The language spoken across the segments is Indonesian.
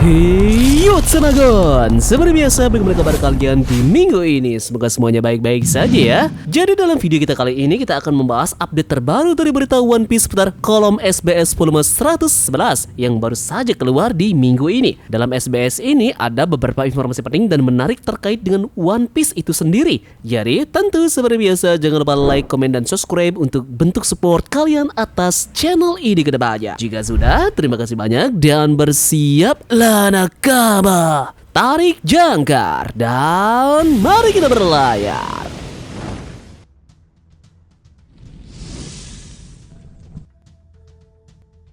Yo Tenagon, seperti biasa bagaimana kabar kalian di minggu ini? Semoga semuanya baik-baik saja ya. Jadi dalam video kita kali ini kita akan membahas update terbaru dari berita One Piece seputar kolom SBS volume 111 yang baru saja keluar di minggu ini. Dalam SBS ini ada beberapa informasi penting dan menarik terkait dengan One Piece itu sendiri. Jadi tentu seperti biasa jangan lupa like, komen, dan subscribe untuk bentuk support kalian atas channel ini ke depannya. Jika sudah, terima kasih banyak dan bersiaplah nakama, tarik jangkar, dan mari kita berlayar.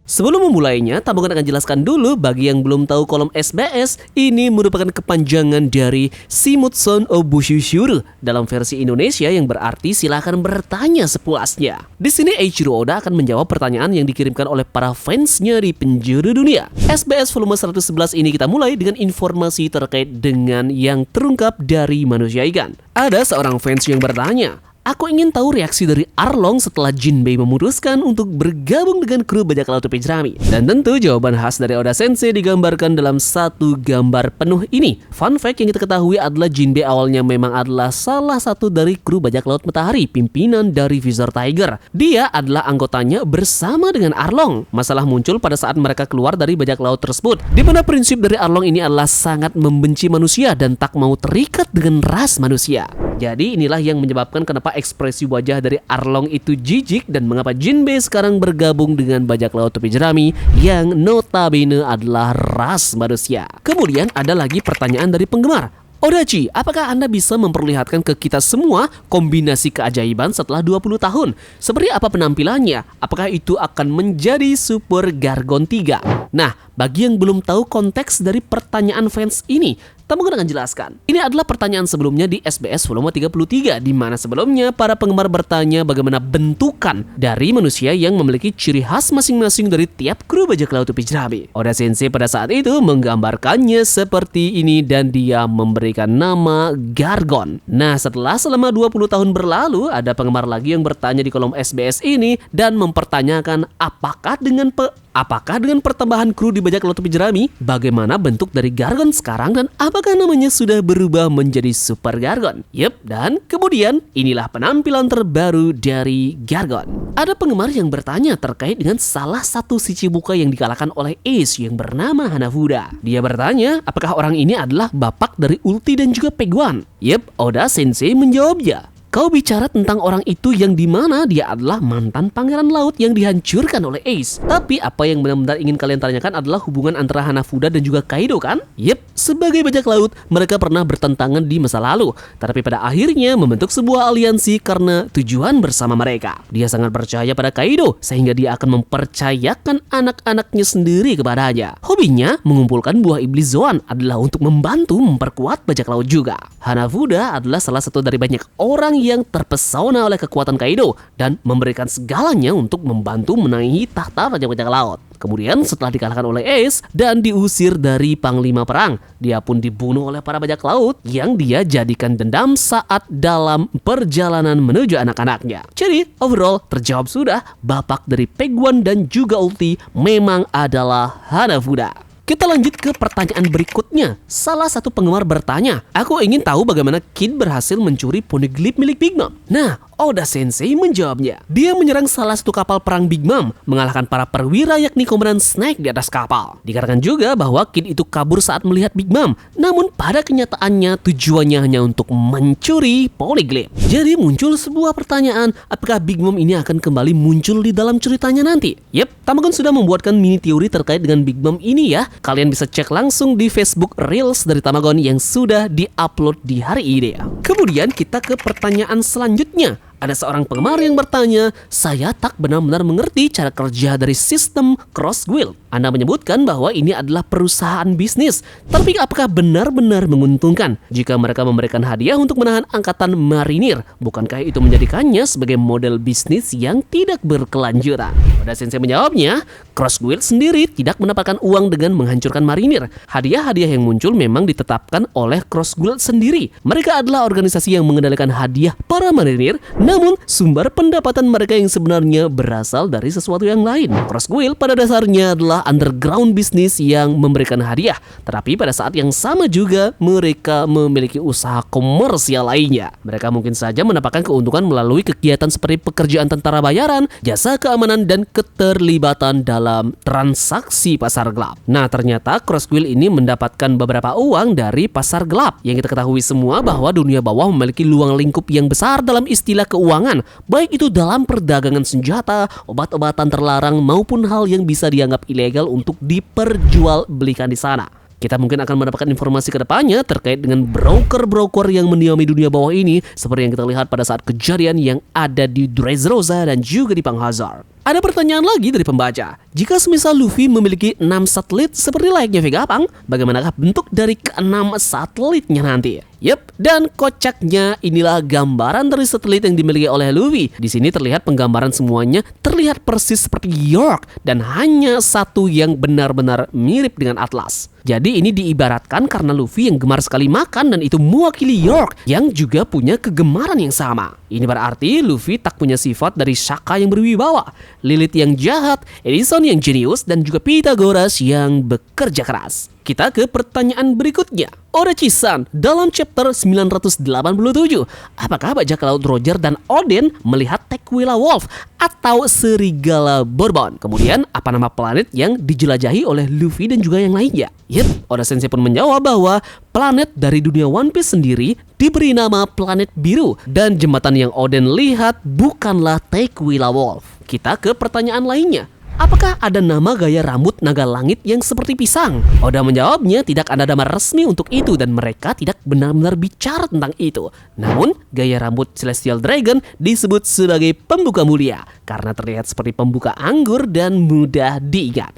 Sebelum memulainya, Tambogan akan jelaskan dulu bagi yang belum tahu kolom SBS, ini merupakan kepanjangan dari Shimutsu no Bushishuru dalam versi Indonesia yang berarti silakan bertanya sepuasnya. Di sini Eiichiro Oda akan menjawab pertanyaan yang dikirimkan oleh para fansnya di penjuru dunia. SBS volume 111 ini kita mulai dengan informasi terkait dengan yang terungkap dari manusia ikan. Ada seorang fans yang bertanya, "Aku ingin tahu reaksi dari Arlong setelah Jinbei memutuskan untuk bergabung dengan kru bajak laut topi jerami." Dan tentu jawaban khas dari Oda Sensei digambarkan dalam satu gambar penuh ini. Fun fact yang kita ketahui adalah Jinbei awalnya memang adalah salah satu dari kru bajak laut Matahari, pimpinan dari Visor Tiger. Dia adalah anggotanya bersama dengan Arlong. Masalah muncul pada saat mereka keluar dari bajak laut tersebut, di mana prinsip dari Arlong ini adalah sangat membenci manusia dan tak mau terikat dengan ras manusia. Jadi inilah yang menyebabkan kenapa ekspresi wajah dari Arlong itu jijik dan mengapa Jinbei sekarang bergabung dengan bajak laut topi jerami yang notabene adalah ras manusia. Kemudian ada lagi pertanyaan dari penggemar. "Odachi, apakah Anda bisa memperlihatkan ke kita semua kombinasi keajaiban setelah 20 tahun? Seperti apa penampilannya? Apakah itu akan menjadi Super Gargon 3? Nah, bagi yang belum tahu konteks dari pertanyaan fans ini, Tambogan akan jelaskan. Ini adalah pertanyaan sebelumnya di SBS volume 33, di mana sebelumnya para penggemar bertanya bagaimana bentukan dari manusia yang memiliki ciri khas masing-masing dari tiap kru bajak laut topi jerami. Oda Sensei pada saat itu menggambarkannya seperti ini dan dia memberikan nama Gargon. Nah, selama 20 tahun berlalu, ada penggemar lagi yang bertanya di kolom SBS ini dan mempertanyakan apakah dengan pertambahan kru di bajak laut topi jerami, bagaimana bentuk dari Gargon sekarang dan apakah namanya sudah berubah menjadi Super Gargon? Yep, dan kemudian inilah penampilan terbaru dari Gargon. Ada penggemar yang bertanya terkait dengan salah satu Shichibukai yang dikalahkan oleh Ace yang bernama Hanafuda. Dia bertanya apakah orang ini adalah bapak dari Ulti dan juga Peguan. Yep, Oda Sensei menjawabnya. "Kau bicara tentang orang itu yang dimana dia adalah mantan pangeran laut yang dihancurkan oleh Ace. Tapi apa yang benar-benar ingin kalian tanyakan adalah hubungan antara Hanafuda dan juga Kaido kan? Yep, sebagai bajak laut, mereka pernah bertentangan di masa lalu. Tapi pada akhirnya membentuk sebuah aliansi karena tujuan bersama mereka. Dia sangat percaya pada Kaido, sehingga dia akan mempercayakan anak-anaknya sendiri kepadanya. Hobinya, mengumpulkan buah iblis Zoan adalah untuk membantu memperkuat bajak laut juga. Hanafuda adalah salah satu dari banyak orang yang terpesona oleh kekuatan Kaido dan memberikan segalanya untuk membantu menaiki tahta Raja Bajak Laut. Kemudian setelah dikalahkan oleh Ace dan diusir dari Panglima Perang, dia pun dibunuh oleh para bajak laut yang dia jadikan dendam saat dalam perjalanan menuju anak-anaknya. Jadi overall terjawab sudah, bapak dari Peguan dan juga Ulti memang adalah Hanafuda. Kita lanjut ke pertanyaan berikutnya. Salah satu penggemar bertanya, "Aku ingin tahu bagaimana Kid berhasil mencuri poneglyph milik Big Mom." Nah, Oda Sensei menjawabnya. Dia menyerang salah satu kapal perang Big Mom, mengalahkan para perwira yakni komandan Snake di atas kapal. Dikatakan juga bahwa Kid itu kabur saat melihat Big Mom, namun pada kenyataannya tujuannya hanya untuk mencuri poneglyph. Jadi muncul sebuah pertanyaan, apakah Big Mom ini akan kembali muncul di dalam ceritanya nanti? Yep, Tambogan sudah membuatkan mini teori terkait dengan Big Mom ini ya. Kalian bisa cek langsung di Facebook Reels dari Tambogan yang sudah di-upload di hari ini. Kemudian kita ke pertanyaan selanjutnya. Ada seorang penggemar yang bertanya, "Saya tak benar-benar mengerti cara kerja dari sistem Cross Guild. Anda menyebutkan bahwa ini adalah perusahaan bisnis, tapi apakah benar-benar menguntungkan jika mereka memberikan hadiah untuk menahan angkatan marinir? Bukankah itu menjadikannya sebagai model bisnis yang tidak berkelanjutan?" Oda Sensei menjawabnya, Cross Guild sendiri tidak mendapatkan uang dengan menghancurkan marinir. Hadiah-hadiah yang muncul memang ditetapkan oleh Cross Guild sendiri. Mereka adalah organisasi yang mengendalikan hadiah para marinir, namun sumber pendapatan mereka yang sebenarnya berasal dari sesuatu yang lain. Cross Guild pada dasarnya adalah adalah underground bisnis yang memberikan hadiah. Tetapi pada saat yang sama juga mereka memiliki usaha komersial lainnya. Mereka mungkin saja mendapatkan keuntungan melalui kegiatan seperti pekerjaan tentara bayaran, jasa keamanan, dan keterlibatan dalam transaksi pasar gelap. Nah, ternyata Crossquill ini mendapatkan beberapa uang dari pasar gelap. Yang kita ketahui semua bahwa dunia bawah memiliki luang lingkup yang besar dalam istilah keuangan, baik itu dalam perdagangan senjata, obat-obatan terlarang, maupun hal yang bisa dianggap ilegal untuk diperjualbelikan di sana. Kita mungkin akan mendapatkan informasi ke depannya terkait dengan broker-broker yang mendiami dunia bawah ini, seperti yang kita lihat pada saat kejadian yang ada di Dressrosa dan juga di Panghazard. Ada pertanyaan lagi dari pembaca. Jika semisal Luffy memiliki 6 satelit seperti layaknya Vegapunk, bagaimanakah bentuk dari ke-6 satelitnya nanti? Yep, dan kocaknya inilah gambaran dari satelit yang dimiliki oleh Luffy. Di sini terlihat penggambaran semuanya terlihat persis seperti York dan hanya satu yang benar-benar mirip dengan Atlas. Jadi ini diibaratkan karena Luffy yang gemar sekali makan dan itu mewakili York yang juga punya kegemaran yang sama. Ini berarti Luffy tak punya sifat dari Shaka yang berwibawa, Lilith yang jahat, Edison yang jenius, dan juga Pythagoras yang bekerja keras. Kita ke pertanyaan berikutnya. Orochi-san, dalam chapter 987, apakah bajak laut Roger dan Oden melihat Tequila Wolf atau serigala Bourbon? Kemudian, apa nama planet yang dijelajahi oleh Luffy dan juga yang lainnya? Yep, Oda Sensei pun menjawab bahwa planet dari dunia One Piece sendiri diberi nama planet biru, dan jembatan yang Oden lihat bukanlah Tequila Wolf. Kita ke pertanyaan lainnya. Apakah ada nama gaya rambut naga langit yang seperti pisang? Oda menjawabnya tidak ada nama resmi untuk itu dan mereka tidak benar-benar bicara tentang itu. Namun, gaya rambut Celestial Dragon disebut sebagai pembuka mulia karena terlihat seperti pembuka anggur dan mudah diingat.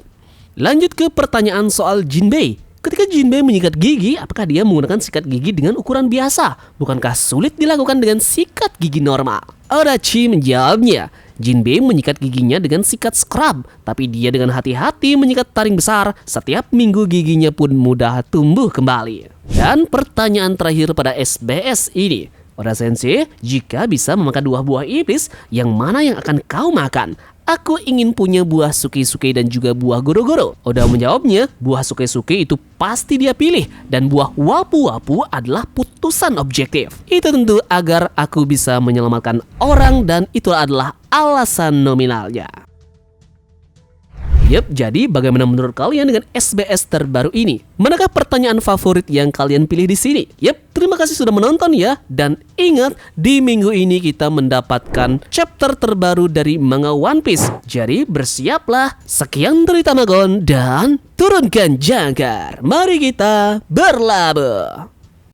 Lanjut ke pertanyaan soal Jinbei. Ketika Jinbei menyikat gigi, apakah dia menggunakan sikat gigi dengan ukuran biasa? Bukankah sulit dilakukan dengan sikat gigi normal? Orochi menjawabnya, Jinbei menyikat giginya dengan sikat scrub, tapi dia dengan hati-hati menyikat taring besar. Setiap minggu giginya pun mudah tumbuh kembali. Dan pertanyaan terakhir pada SBS ini, Oda Sensei, jika bisa memakan 2 buah iblis, yang mana yang akan kau makan? Aku ingin punya buah suke-suke dan juga buah goro-goro. Oda menjawabnya, buah suke-suke itu pasti dia pilih, dan buah wapu-wapu adalah putusan objektif. Itu tentu agar aku bisa menyelamatkan orang, dan itu adalah alasan nominalnya. Yep, jadi bagaimana menurut kalian dengan SBS terbaru ini? Manakah pertanyaan favorit yang kalian pilih di sini? Yep, terima kasih sudah menonton ya. Dan ingat, di minggu ini kita mendapatkan chapter terbaru dari manga One Piece. Jadi bersiaplah. Sekian dari Tamagon dan turunkan jangkar. Mari kita berlabuh.